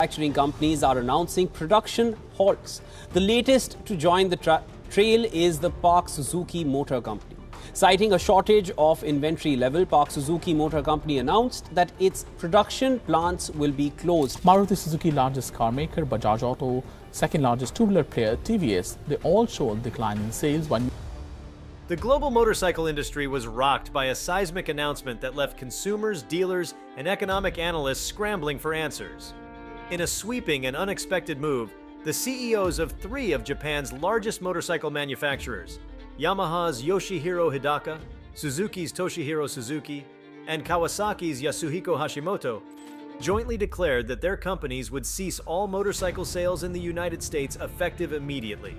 Manufacturing companies are announcing production halts. The latest to join the trail is the Park Suzuki Motor Company. Citing a shortage of inventory level, Park Suzuki Motor Company announced that its production plants will be closed. Maruti Suzuki, largest car maker, Bajaj Auto, second largest two-wheeler player, TVS, they all show a decline in sales. The global motorcycle industry was rocked by a seismic announcement that left consumers, dealers, and economic analysts scrambling for answers. In a sweeping and unexpected move, the CEOs of three of Japan's largest motorcycle manufacturers, Yamaha's Yoshihiro Hidaka, Suzuki's Toshihiro Suzuki, and Kawasaki's Yasuhiko Hashimoto, jointly declared that their companies would cease all motorcycle sales in the United States effective immediately.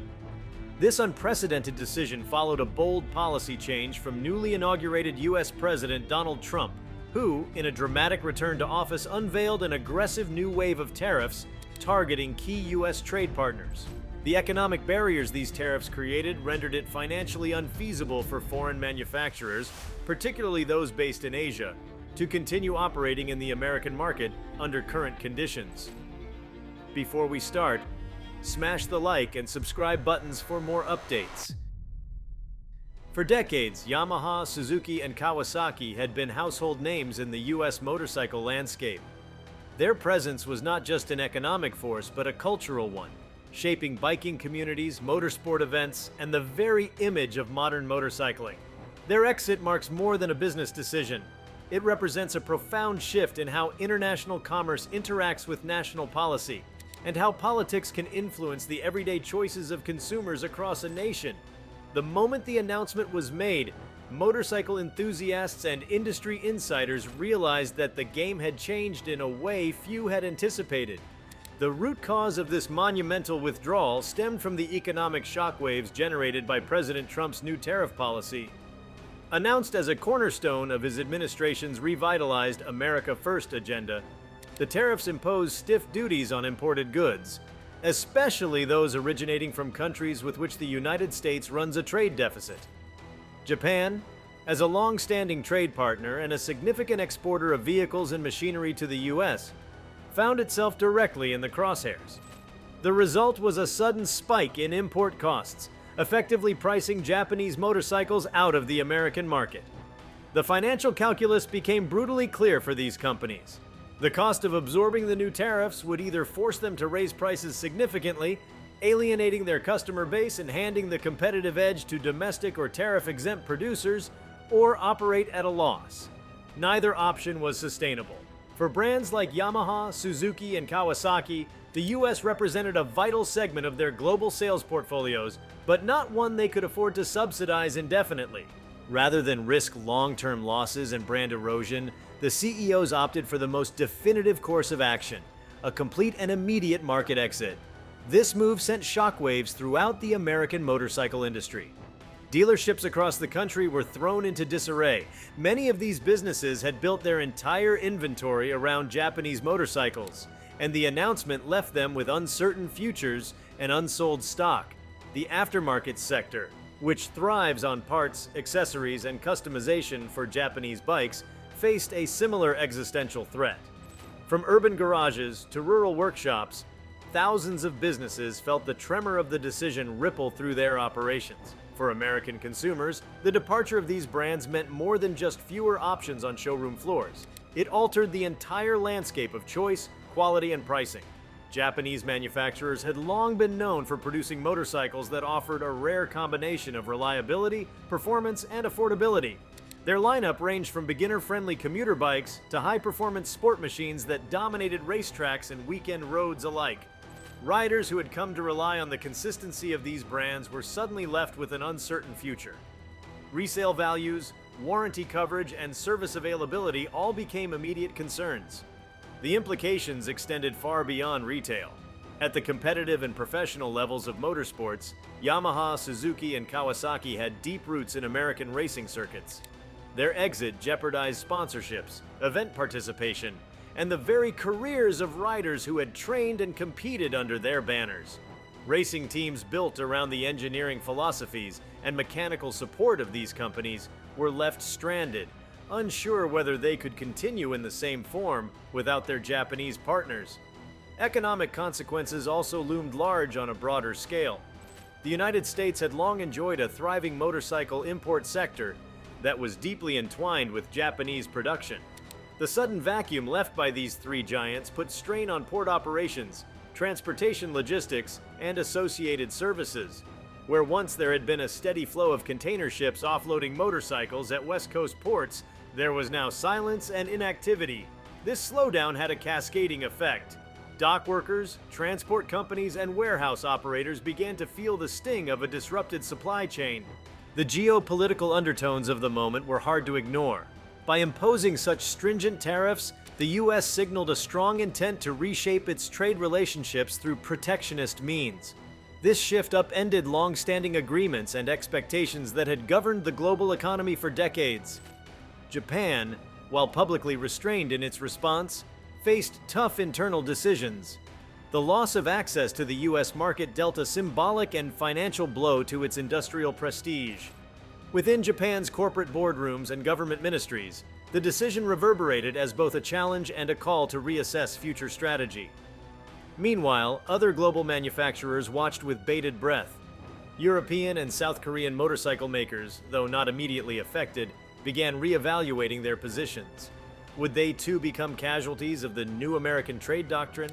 This unprecedented decision followed a bold policy change from newly inaugurated U.S. President Donald Trump, who, in a dramatic return to office, unveiled an aggressive new wave of tariffs targeting key U.S. trade partners. The economic barriers these tariffs created rendered it financially unfeasible for foreign manufacturers, particularly those based in Asia, to continue operating in the American market under current conditions. Before we start, smash the like and subscribe buttons for more updates. For decades, Yamaha, Suzuki, and Kawasaki had been household names in the U.S. motorcycle landscape. Their presence was not just an economic force, but a cultural one, shaping biking communities, motorsport events, and the very image of modern motorcycling. Their exit marks more than a business decision. It represents a profound shift in how international commerce interacts with national policy, and how politics can influence the everyday choices of consumers across a nation. The moment the announcement was made, motorcycle enthusiasts and industry insiders realized that the game had changed in a way few had anticipated. The root cause of this monumental withdrawal stemmed from the economic shockwaves generated by President Trump's new tariff policy. Announced as a cornerstone of his administration's revitalized America First agenda, the tariffs impose stiff duties on imported goods, especially those originating from countries with which the United States runs a trade deficit. Japan, as a long-standing trade partner and a significant exporter of vehicles and machinery to the U.S., found itself directly in the crosshairs. The result was a sudden spike in import costs, effectively pricing Japanese motorcycles out of the American market. The financial calculus became brutally clear for these companies. The cost of absorbing the new tariffs would either force them to raise prices significantly, alienating their customer base and handing the competitive edge to domestic or tariff-exempt producers, or operate at a loss. Neither option was sustainable. For brands like Yamaha, Suzuki, and Kawasaki, the U.S. represented a vital segment of their global sales portfolios, but not one they could afford to subsidize indefinitely. Rather than risk long-term losses and brand erosion, the CEOs opted for the most definitive course of action, a complete and immediate market exit. This move sent shockwaves throughout the American motorcycle industry. Dealerships across the country were thrown into disarray. Many of these businesses had built their entire inventory around Japanese motorcycles, and the announcement left them with uncertain futures and unsold stock. The aftermarket sector, which thrives on parts, accessories, and customization for Japanese bikes, faced a similar existential threat. From urban garages to rural workshops, thousands of businesses felt the tremor of the decision ripple through their operations. For American consumers, the departure of these brands meant more than just fewer options on showroom floors. It altered the entire landscape of choice, quality, and pricing. Japanese manufacturers had long been known for producing motorcycles that offered a rare combination of reliability, performance, and affordability. Their lineup ranged from beginner-friendly commuter bikes to high-performance sport machines that dominated racetracks and weekend roads alike. Riders who had come to rely on the consistency of these brands were suddenly left with an uncertain future. Resale values, warranty coverage, and service availability all became immediate concerns. The implications extended far beyond retail. At the competitive and professional levels of motorsports, Yamaha, Suzuki, and Kawasaki had deep roots in American racing circuits. Their exit jeopardized sponsorships, event participation, and the very careers of riders who had trained and competed under their banners. Racing teams built around the engineering philosophies and mechanical support of these companies were left stranded, unsure whether they could continue in the same form without their Japanese partners. Economic consequences also loomed large on a broader scale. The United States had long enjoyed a thriving motorcycle import sector that was deeply entwined with Japanese production. The sudden vacuum left by these three giants put strain on port operations, transportation logistics, and associated services. Where once there had been a steady flow of container ships offloading motorcycles at West Coast ports, there was now silence and inactivity. This slowdown had a cascading effect. Dock workers, transport companies, and warehouse operators began to feel the sting of a disrupted supply chain. The geopolitical undertones of the moment were hard to ignore. By imposing such stringent tariffs, the U.S. signaled a strong intent to reshape its trade relationships through protectionist means. This shift upended long-standing agreements and expectations that had governed the global economy for decades. Japan, while publicly restrained in its response, faced tough internal decisions. The loss of access to the U.S. market dealt a symbolic and financial blow to its industrial prestige. Within Japan's corporate boardrooms and government ministries, the decision reverberated as both a challenge and a call to reassess future strategy. Meanwhile, other global manufacturers watched with bated breath. European and South Korean motorcycle makers, though not immediately affected, began reevaluating their positions. Would they too become casualties of the new American trade doctrine?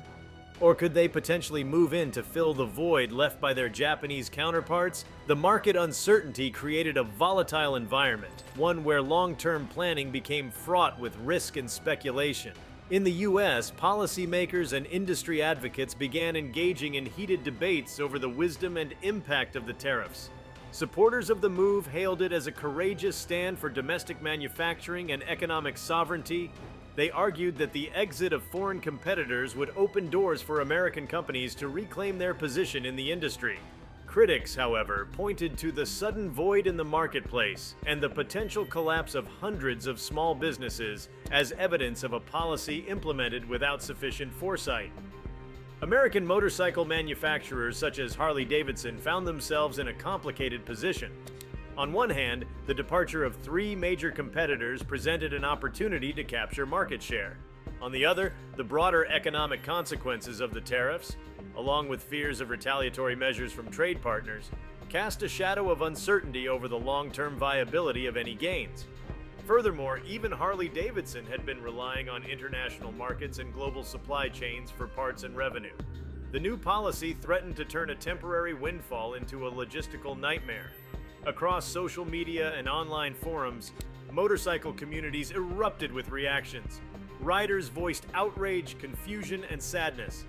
Or could they potentially move in to fill the void left by their Japanese counterparts? The market uncertainty created a volatile environment, one where long-term planning became fraught with risk and speculation. In the US, policymakers and industry advocates began engaging in heated debates over the wisdom and impact of the tariffs. Supporters of the move hailed it as a courageous stand for domestic manufacturing and economic sovereignty. They argued that the exit of foreign competitors would open doors for American companies to reclaim their position in the industry. Critics, however, pointed to the sudden void in the marketplace and the potential collapse of hundreds of small businesses as evidence of a policy implemented without sufficient foresight. American motorcycle manufacturers such as Harley-Davidson found themselves in a complicated position. On one hand, the departure of three major competitors presented an opportunity to capture market share. On the other, the broader economic consequences of the tariffs, along with fears of retaliatory measures from trade partners, cast a shadow of uncertainty over the long-term viability of any gains. Furthermore, even Harley-Davidson had been relying on international markets and global supply chains for parts and revenue. The new policy threatened to turn a temporary windfall into a logistical nightmare. Across social media and online forums, motorcycle communities erupted with reactions. Riders voiced outrage, confusion, and sadness.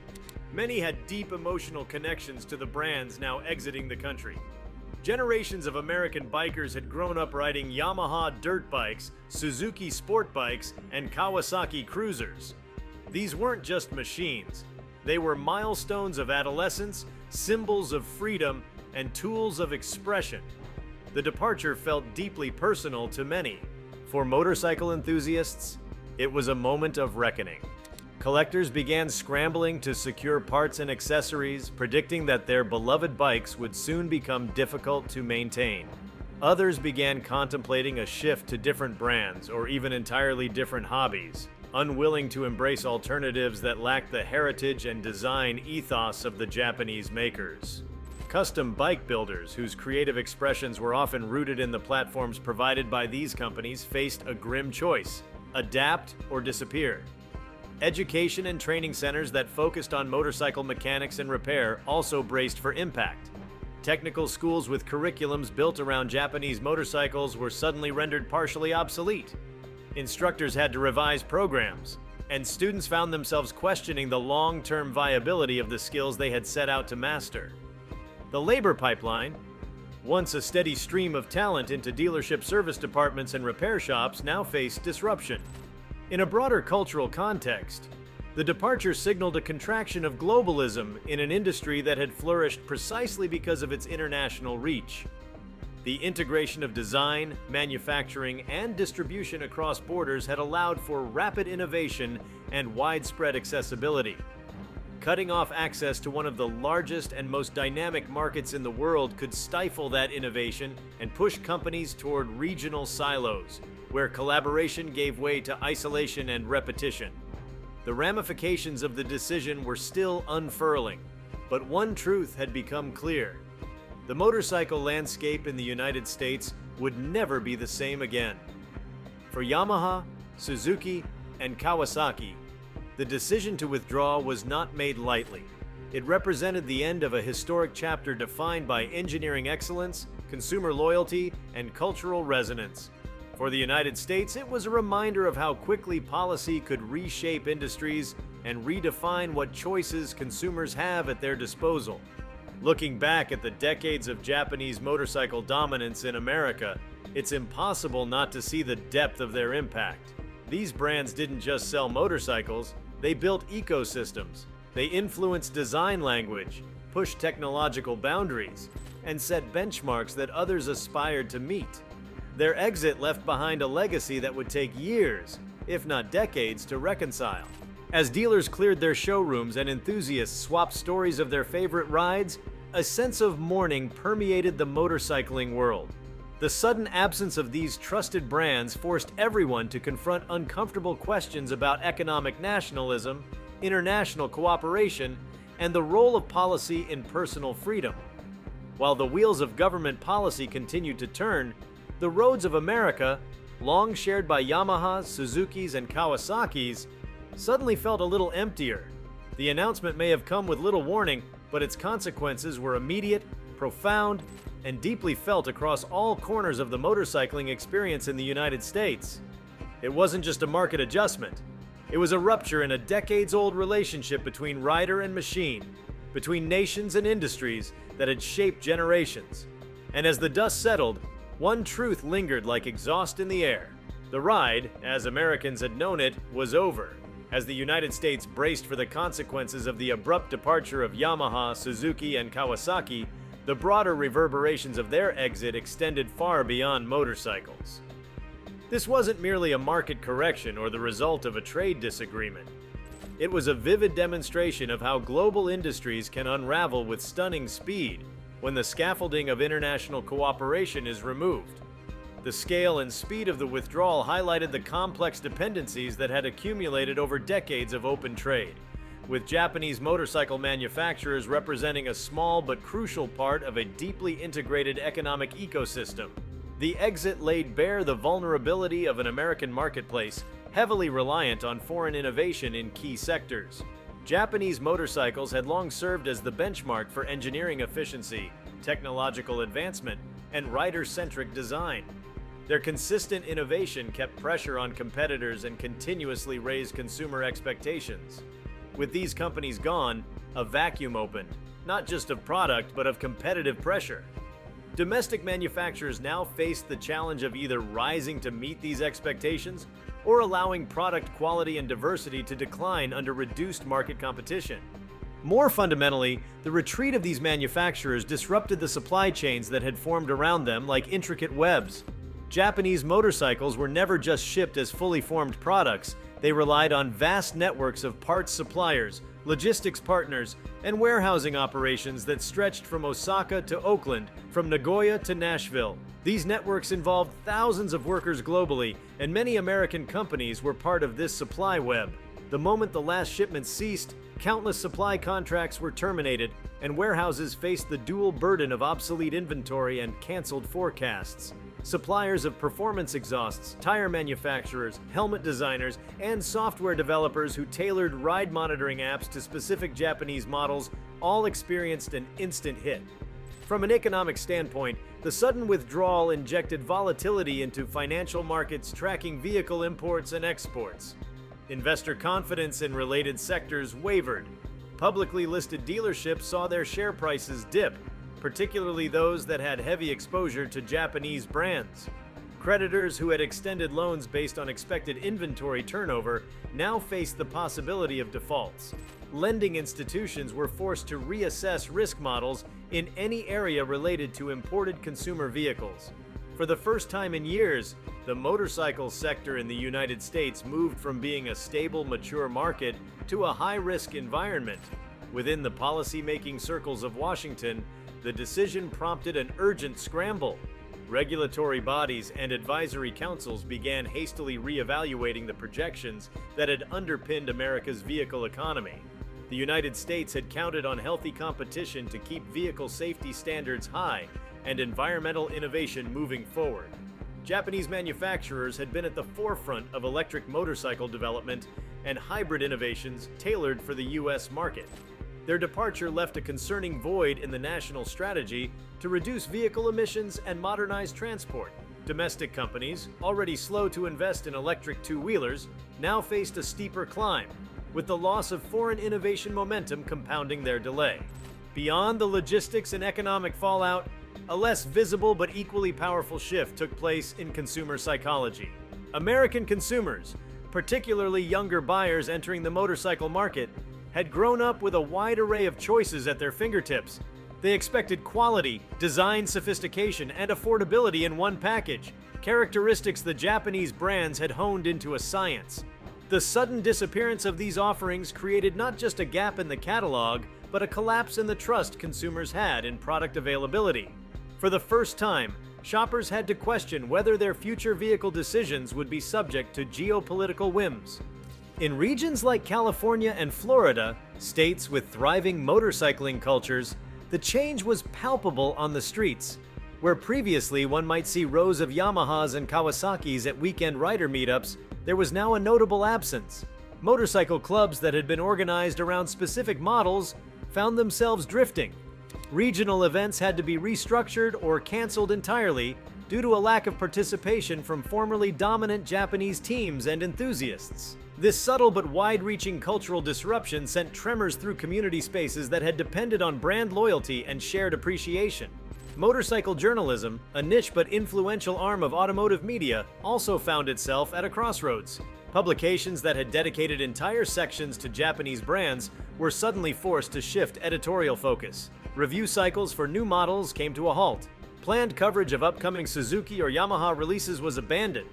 Many had deep emotional connections to the brands now exiting the country. Generations of American bikers had grown up riding Yamaha dirt bikes, Suzuki sport bikes, and Kawasaki cruisers. These weren't just machines. They were milestones of adolescence, symbols of freedom, and tools of expression. The departure felt deeply personal to many. For motorcycle enthusiasts, it was a moment of reckoning. Collectors began scrambling to secure parts and accessories, predicting that their beloved bikes would soon become difficult to maintain. Others began contemplating a shift to different brands or even entirely different hobbies, unwilling to embrace alternatives that lacked the heritage and design ethos of the Japanese makers. Custom bike builders, whose creative expressions were often rooted in the platforms provided by these companies, faced a grim choice: adapt or disappear. Education and training centers that focused on motorcycle mechanics and repair also braced for impact. Technical schools with curriculums built around Japanese motorcycles were suddenly rendered partially obsolete. Instructors had to revise programs, and students found themselves questioning the long-term viability of the skills they had set out to master. The labor pipeline, once a steady stream of talent into dealership service departments and repair shops, now faced disruption. In a broader cultural context, the departure signaled a contraction of globalism in an industry that had flourished precisely because of its international reach. The integration of design, manufacturing, and distribution across borders had allowed for rapid innovation and widespread accessibility. Cutting off access to one of the largest and most dynamic markets in the world could stifle that innovation and push companies toward regional silos, where collaboration gave way to isolation and repetition. the ramifications of the decision were still unfurling. But one truth had become clear. The motorcycle landscape in the United States would never be the same again. For Yamaha, Suzuki, and Kawasaki, the decision to withdraw was not made lightly. It represented the end of a historic chapter defined by engineering excellence, consumer loyalty, and cultural resonance. For the United States, it was a reminder of how quickly policy could reshape industries and redefine what choices consumers have at their disposal. Looking back at the decades of Japanese motorcycle dominance in America, it's impossible not to see the depth of their impact. These brands didn't just sell motorcycles, they built ecosystems. They influenced design language, pushed technological boundaries, and set benchmarks that others aspired to meet. Their exit left behind a legacy that would take years, if not decades, to reconcile. As dealers cleared their showrooms and enthusiasts swapped stories of their favorite rides, a sense of mourning permeated the motorcycling world. The sudden absence of these trusted brands forced everyone to confront uncomfortable questions about economic nationalism, international cooperation, and the role of policy in personal freedom. While the wheels of government policy continued to turn, the roads of America, long shared by Yamahas, Suzukis, and Kawasaki's, suddenly felt a little emptier. The announcement may have come with little warning, but its consequences were immediate, profound, and deeply felt across all corners of the motorcycling experience in the United States. It wasn't just a market adjustment. It was a rupture in a decades-old relationship between rider and machine, between nations and industries that had shaped generations. And as the dust settled, one truth lingered like exhaust in the air. The ride, as Americans had known it, was over. As the United States braced for the consequences of the abrupt departure of Yamaha, Suzuki, and Kawasaki, the broader reverberations of their exit extended far beyond motorcycles. This wasn't merely a market correction or the result of a trade disagreement. It was a vivid demonstration of how global industries can unravel with stunning speed when the scaffolding of international cooperation is removed. The scale and speed of the withdrawal highlighted the complex dependencies that had accumulated over decades of open trade, with Japanese motorcycle manufacturers representing a small but crucial part of a deeply integrated economic ecosystem. The exit laid bare the vulnerability of an American marketplace heavily reliant on foreign innovation in key sectors. Japanese motorcycles had long served as the benchmark for engineering efficiency, technological advancement, and rider-centric design. Their consistent innovation kept pressure on competitors and continuously raised consumer expectations. With these companies gone, a vacuum opened, not just of product, but of competitive pressure. Domestic manufacturers now faced the challenge of either rising to meet these expectations or allowing product quality and diversity to decline under reduced market competition. More fundamentally, the retreat of these manufacturers disrupted the supply chains that had formed around them like intricate webs. Japanese motorcycles were never just shipped as fully formed products. They relied on vast networks of parts suppliers, logistics partners, and warehousing operations that stretched from Osaka to Oakland, from Nagoya to Nashville. These networks involved thousands of workers globally, and many American companies were part of this supply web. The moment the last shipment ceased, countless supply contracts were terminated, and warehouses faced the dual burden of obsolete inventory and canceled forecasts. Suppliers of performance exhausts, tire manufacturers, helmet designers, and software developers who tailored ride monitoring apps to specific Japanese models all experienced an instant hit. From an economic standpoint, the sudden withdrawal injected volatility into financial markets tracking vehicle imports and exports. Investor confidence in related sectors wavered. Publicly listed dealerships saw their share prices dip, particularly those that had heavy exposure to Japanese brands. Creditors who had extended loans based on expected inventory turnover now faced the possibility of defaults. Lending institutions were forced to reassess risk models in any area related to imported consumer vehicles. For the first time in years, the motorcycle sector in the United States moved from being a stable, mature market to a high-risk environment. Within the policy-making circles of Washington, the decision prompted an urgent scramble. regulatory bodies and advisory councils began hastily re-evaluating the projections that had underpinned America's vehicle economy. The United States had counted on healthy competition to keep vehicle safety standards high and environmental innovation moving forward. Japanese manufacturers had been at the forefront of electric motorcycle development and hybrid innovations tailored for the U.S. market. Their departure left a concerning void in the national strategy to reduce vehicle emissions and modernize transport. Domestic companies, already slow to invest in electric two-wheelers, now faced a steeper climb, with the loss of foreign innovation momentum compounding their delay. Beyond the logistics and economic fallout, a less visible but equally powerful shift took place in consumer psychology. American consumers, particularly younger buyers entering the motorcycle market, had grown up with a wide array of choices at their fingertips. They expected quality, design sophistication, and affordability in one package, characteristics the Japanese brands had honed into a science. The sudden disappearance of these offerings created not just a gap in the catalog, but a collapse in the trust consumers had in product availability. For the first time, shoppers had to question whether their future vehicle decisions would be subject to geopolitical whims. In regions like California and Florida, states with thriving motorcycling cultures, the change was palpable on the streets. Where previously one might see rows of Yamahas and Kawasaki's at weekend rider meetups, there was now a notable absence. Motorcycle clubs that had been organized around specific models found themselves drifting. Regional events had to be restructured or canceled entirely due to a lack of participation from formerly dominant Japanese teams and enthusiasts. This subtle but wide-reaching cultural disruption sent tremors through community spaces that had depended on brand loyalty and shared appreciation. Motorcycle journalism, a niche but influential arm of automotive media, also found itself at a crossroads. Publications that had dedicated entire sections to Japanese brands were suddenly forced to shift editorial focus. Review cycles for new models came to a halt. Planned coverage of upcoming Suzuki or Yamaha releases was abandoned.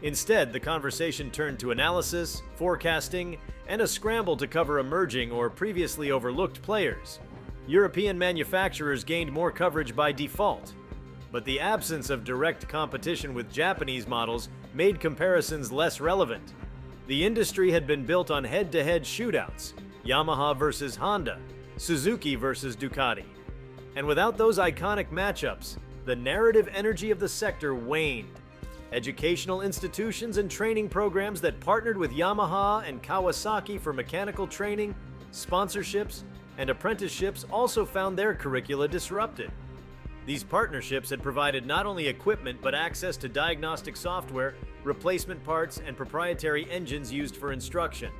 Instead, the conversation turned to analysis, forecasting, and a scramble to cover emerging or previously overlooked players. European manufacturers gained more coverage by default, but the absence of direct competition with Japanese models made comparisons less relevant. The industry had been built on head-to-head shootouts, Yamaha versus Honda, Suzuki versus Ducati. And without those iconic matchups, the narrative energy of the sector waned. Educational institutions and training programs that partnered with Yamaha and Kawasaki for mechanical training, sponsorships, and apprenticeships also found their curricula disrupted. These partnerships had provided not only equipment but access to diagnostic software, replacement parts, and proprietary engines used for instruction.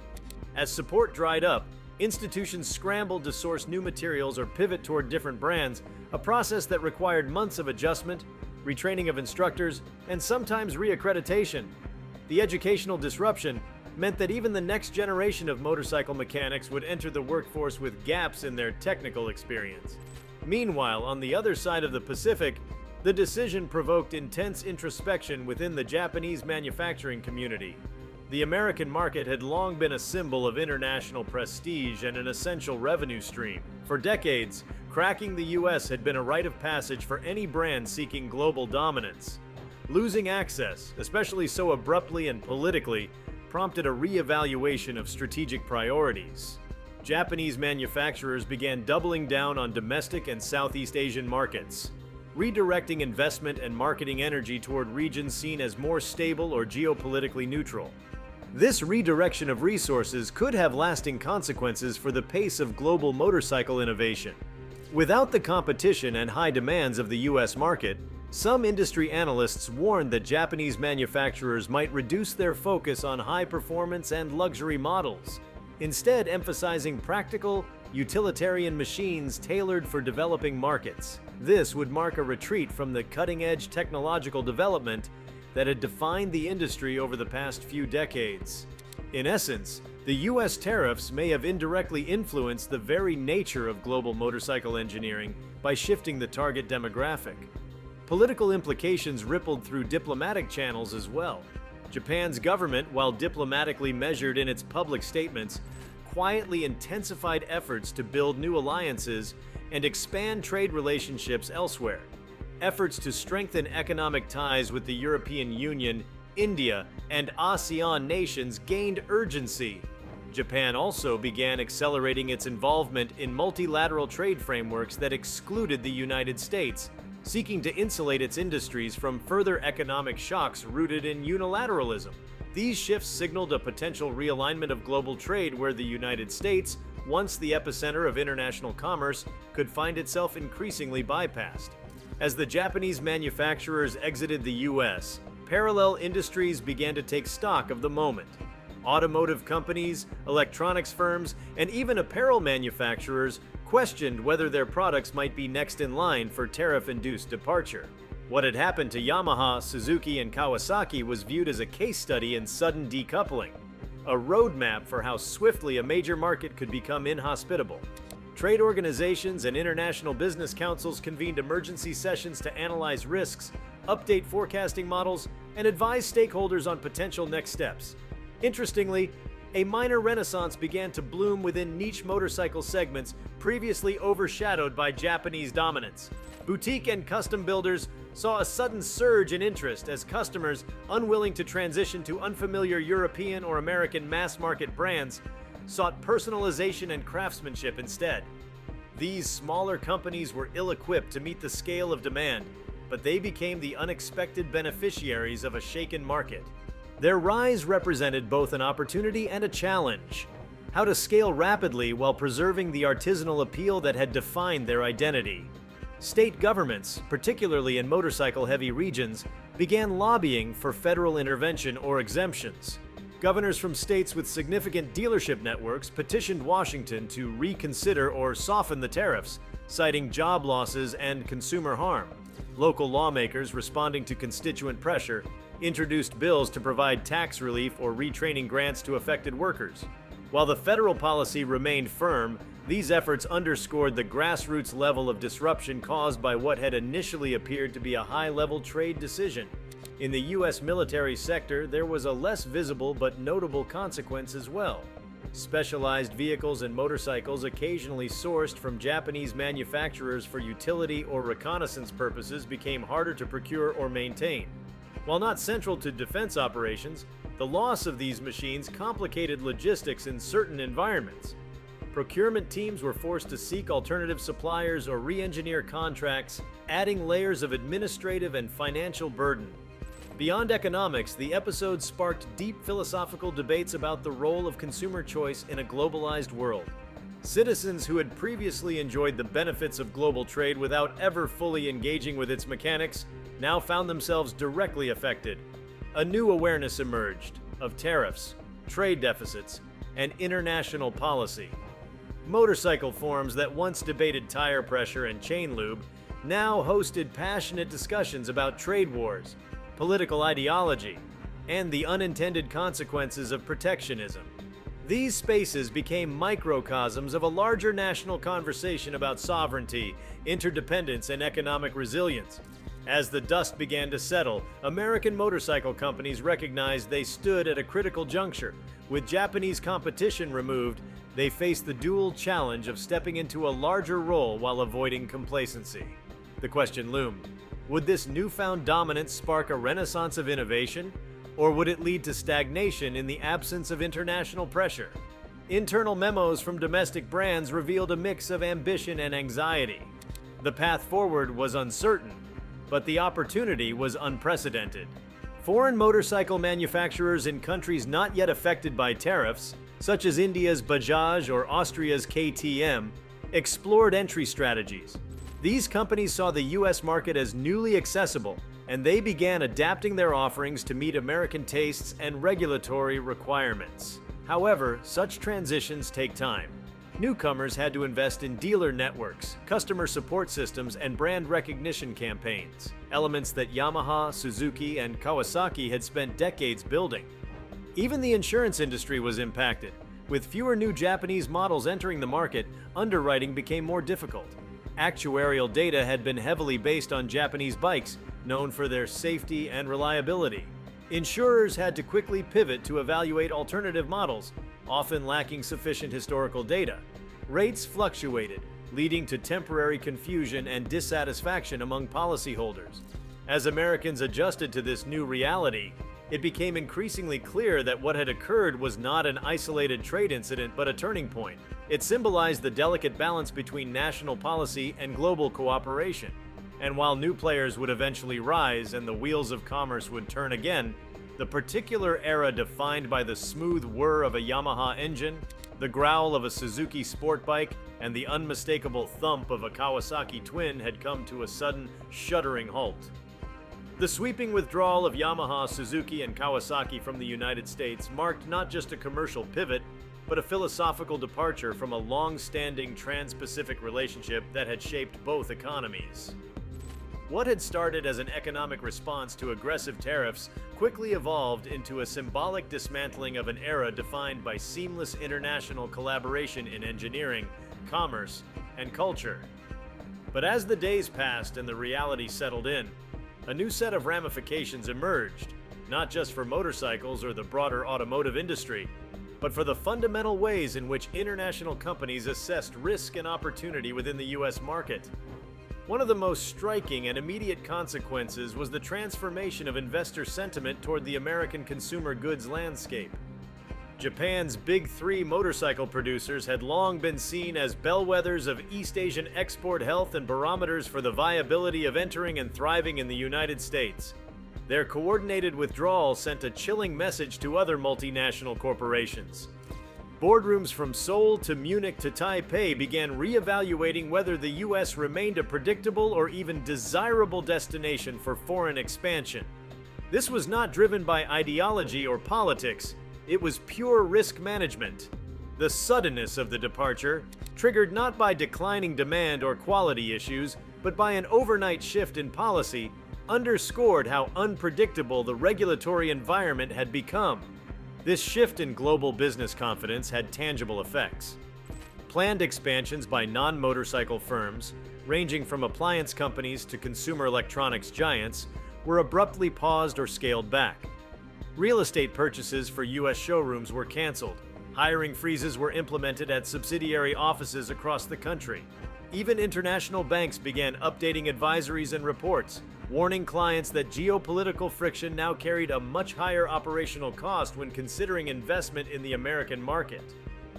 As support dried up, institutions scrambled to source new materials or pivot toward different brands, a process that required months of adjustment, retraining of instructors, and sometimes reaccreditation. The educational disruption meant that even the next generation of motorcycle mechanics would enter the workforce with gaps in their technical experience. Meanwhile, on the other side of the Pacific, the decision provoked intense introspection within the Japanese manufacturing community. The American market had long been a symbol of international prestige and an essential revenue stream. For decades, cracking the US had been a rite of passage for any brand seeking global dominance. Losing access, especially so abruptly and politically, prompted a re-evaluation of strategic priorities. Japanese manufacturers began doubling down on domestic and Southeast Asian markets, redirecting investment and marketing energy toward regions seen as more stable or geopolitically neutral. This redirection of resources could have lasting consequences for the pace of global motorcycle innovation. Without the competition and high demands of the US market, some industry analysts warned that Japanese manufacturers might reduce their focus on high performance and luxury models, instead emphasizing practical, utilitarian machines tailored for developing markets. This would mark a retreat from the cutting-edge technological development that had defined the industry over the past few decades. In essence, the US tariffs may have indirectly influenced the very nature of global motorcycle engineering by shifting the target demographic. Political implications rippled through diplomatic channels as well. Japan's government, while diplomatically measured in its public statements, quietly intensified efforts to build new alliances and expand trade relationships elsewhere. efforts to strengthen economic ties with the European Union, India, and ASEAN nations gained urgency. Japan also began accelerating its involvement in multilateral trade frameworks that excluded the United States, seeking to insulate its industries from further economic shocks rooted in unilateralism. These shifts signaled a potential realignment of global trade where the United States, once the epicenter of international commerce, could find itself increasingly bypassed. As the Japanese manufacturers exited the US, parallel industries began to take stock of the moment. Automotive companies, electronics firms, and even apparel manufacturers questioned whether their products might be next in line for tariff-induced departure. What had happened to Yamaha, Suzuki, and Kawasaki was viewed as a case study in sudden decoupling, a roadmap for how swiftly a major market could become inhospitable. Trade organizations and international business councils convened emergency sessions to analyze risks, update forecasting models, and advise stakeholders on potential next steps. Interestingly, a minor renaissance began to bloom within niche motorcycle segments previously overshadowed by Japanese dominance. Boutique and custom builders saw a sudden surge in interest as customers, unwilling to transition to unfamiliar European or American mass-market brands, sought personalization and craftsmanship instead. These smaller companies were ill-equipped to meet the scale of demand, but they became the unexpected beneficiaries of a shaken market. Their rise represented both an opportunity and a challenge: how to scale rapidly while preserving the artisanal appeal that had defined their identity. State governments, particularly in motorcycle-heavy regions, began lobbying for federal intervention or exemptions. Governors from states with significant dealership networks petitioned Washington to reconsider or soften the tariffs, citing job losses and consumer harm. Local lawmakers, responding to constituent pressure, introduced bills to provide tax relief or retraining grants to affected workers. While the federal policy remained firm, these efforts underscored the grassroots level of disruption caused by what had initially appeared to be a high-level trade decision. In the U.S. military sector, there was a less visible but notable consequence as well. Specialized vehicles and motorcycles occasionally sourced from Japanese manufacturers for utility or reconnaissance purposes became harder to procure or maintain. While not central to defense operations, the loss of these machines complicated logistics in certain environments. Procurement teams were forced to seek alternative suppliers or re-engineer contracts, adding layers of administrative and financial burden. Beyond economics, the episode sparked deep philosophical debates about the role of consumer choice in a globalized world. Citizens who had previously enjoyed the benefits of global trade without ever fully engaging with its mechanics now found themselves directly affected. A new awareness emerged of tariffs, trade deficits, and international policy. Motorcycle forums that once debated tire pressure and chain lube now hosted passionate discussions about trade wars, political ideology, and the unintended consequences of protectionism. These spaces became microcosms of a larger national conversation about sovereignty, interdependence, and economic resilience. As the dust began to settle, American motorcycle companies recognized they stood at a critical juncture. With Japanese competition removed, they faced the dual challenge of stepping into a larger role while avoiding complacency. The question loomed: would this newfound dominance spark a renaissance of innovation, or would it lead to stagnation in the absence of international pressure? Internal memos from domestic brands revealed a mix of ambition and anxiety. The path forward was uncertain, but the opportunity was unprecedented. Foreign motorcycle manufacturers in countries not yet affected by tariffs, such as India's Bajaj or Austria's KTM, explored entry strategies. These companies saw the US market as newly accessible, and they began adapting their offerings to meet American tastes and regulatory requirements. However, such transitions take time. Newcomers had to invest in dealer networks, customer support systems, and brand recognition campaigns, elements that Yamaha, Suzuki, and Kawasaki had spent decades building. Even the insurance industry was impacted. With fewer new Japanese models entering the market, underwriting became more difficult. Actuarial data had been heavily based on Japanese bikes, known for their safety and reliability. Insurers had to quickly pivot to evaluate alternative models, often lacking sufficient historical data. Rates fluctuated, leading to temporary confusion and dissatisfaction among policyholders. As Americans adjusted to this new reality, it became increasingly clear that what had occurred was not an isolated trade incident but a turning point. It symbolized the delicate balance between national policy and global cooperation. And while new players would eventually rise and the wheels of commerce would turn again, the particular era defined by the smooth whir of a Yamaha engine, the growl of a Suzuki sport bike, and the unmistakable thump of a Kawasaki twin had come to a sudden, shuddering halt. The sweeping withdrawal of Yamaha, Suzuki, and Kawasaki from the United States marked not just a commercial pivot, but a philosophical departure from a long-standing trans-Pacific relationship that had shaped both economies. What had started as an economic response to aggressive tariffs quickly evolved into a symbolic dismantling of an era defined by seamless international collaboration in engineering, commerce, and culture. But as the days passed and the reality settled in, a new set of ramifications emerged, not just for motorcycles or the broader automotive industry, but for the fundamental ways in which international companies assessed risk and opportunity within the US market. One of the most striking and immediate consequences was the transformation of investor sentiment toward the American consumer goods landscape. Japan's Big Three motorcycle producers had long been seen as bellwethers of East Asian export health and barometers for the viability of entering and thriving in the United States. Their coordinated withdrawal sent a chilling message to other multinational corporations. Boardrooms from Seoul to Munich to Taipei began re-evaluating whether the US remained a predictable or even desirable destination for foreign expansion. This was not driven by ideology or politics. It was pure risk management. The suddenness of the departure, triggered not by declining demand or quality issues, but by an overnight shift in policy, underscored how unpredictable the regulatory environment had become. This shift in global business confidence had tangible effects. Planned expansions by non-motorcycle firms, ranging from appliance companies to consumer electronics giants, were abruptly paused or scaled back. Real estate purchases for U.S. showrooms were canceled. Hiring freezes were implemented at subsidiary offices across the country. Even international banks began updating advisories and reports, warning clients that geopolitical friction now carried a much higher operational cost when considering investment in the American market.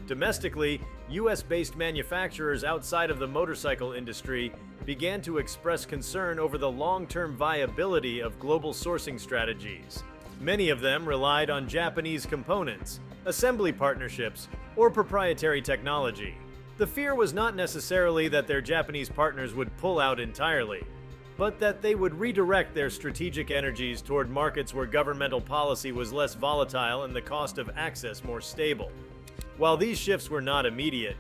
Domestically, U.S.-based manufacturers outside of the motorcycle industry began to express concern over the long-term viability of global sourcing strategies. Many of them relied on Japanese components, assembly partnerships, or proprietary technology. The fear was not necessarily that their Japanese partners would pull out entirely, but that they would redirect their strategic energies toward markets where governmental policy was less volatile and the cost of access more stable. While these shifts were not immediate,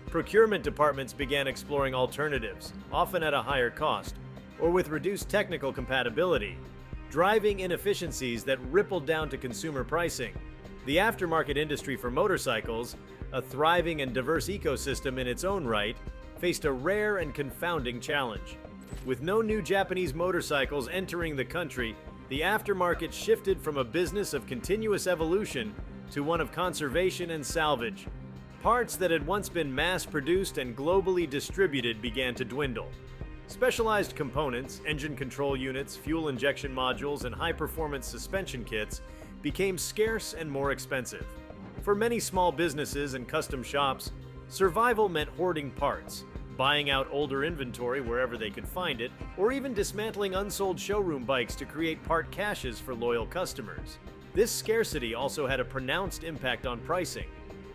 procurement departments began exploring alternatives, often at a higher cost, or with reduced technical compatibility, driving inefficiencies that rippled down to consumer pricing. The aftermarket industry for motorcycles, a thriving and diverse ecosystem in its own right, faced a rare and confounding challenge. With no new Japanese motorcycles entering the country, the aftermarket shifted from a business of continuous evolution to one of conservation and salvage. Parts that had once been mass-produced and globally distributed began to dwindle. Specialized components, engine control units, fuel injection modules, and high-performance suspension kits became scarce and more expensive. For many small businesses and custom shops, survival meant hoarding parts, buying out older inventory wherever they could find it, or even dismantling unsold showroom bikes to create part caches for loyal customers. This scarcity also had a pronounced impact on pricing.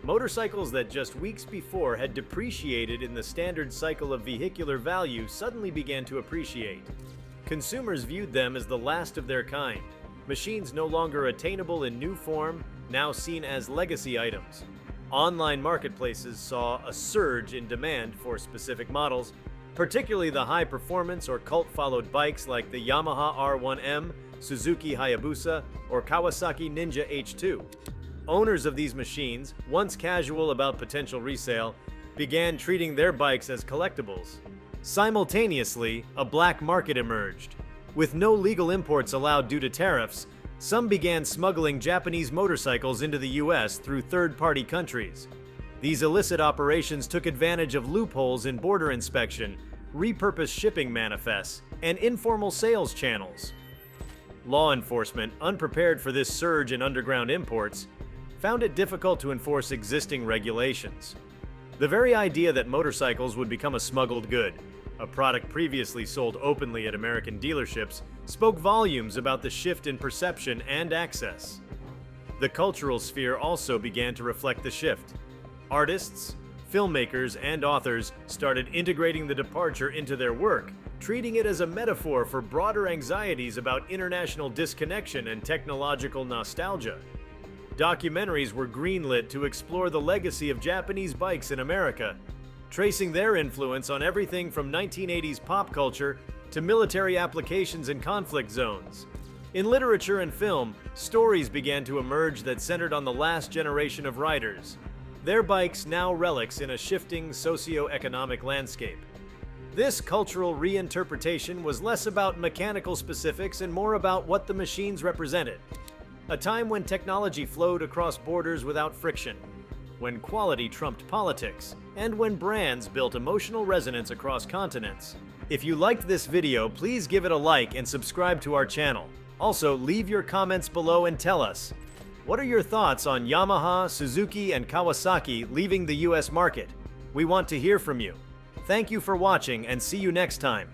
Motorcycles that just weeks before had depreciated in the standard cycle of vehicular value suddenly began to appreciate. Consumers viewed them as the last of their kind, machines no longer attainable in new form, now seen as legacy items. Online marketplaces saw a surge in demand for specific models, particularly the high-performance or cult-followed bikes like the Yamaha R1M, Suzuki Hayabusa, or Kawasaki Ninja H2. Owners of these machines, once casual about potential resale, began treating their bikes as collectibles. Simultaneously, a black market emerged. With no legal imports allowed due to tariffs, some began smuggling Japanese motorcycles into the US through third-party countries. These illicit operations took advantage of loopholes in border inspection, repurposed shipping manifests, and informal sales channels. Law enforcement, unprepared for this surge in underground imports, found it difficult to enforce existing regulations. The very idea that motorcycles would become a smuggled good, a product previously sold openly at American dealerships, spoke volumes about the shift in perception and access. The cultural sphere also began to reflect the shift. Artists, filmmakers, and authors started integrating the departure into their work, treating it as a metaphor for broader anxieties about international disconnection and technological nostalgia. Documentaries were greenlit to explore the legacy of Japanese bikes in America, tracing their influence on everything from 1980s pop culture to military applications in conflict zones. In literature and film, stories began to emerge that centered on the last generation of riders, their bikes now relics in a shifting socio-economic landscape. This cultural reinterpretation was less about mechanical specifics and more about what the machines represented. A time when technology flowed across borders without friction, when quality trumped politics, and when brands built emotional resonance across continents. If you liked this video, please give it a like and subscribe to our channel. Also, leave your comments below and tell us, what are your thoughts on Yamaha, Suzuki, and Kawasaki leaving the US market? We want to hear from you. Thank you for watching and see you next time.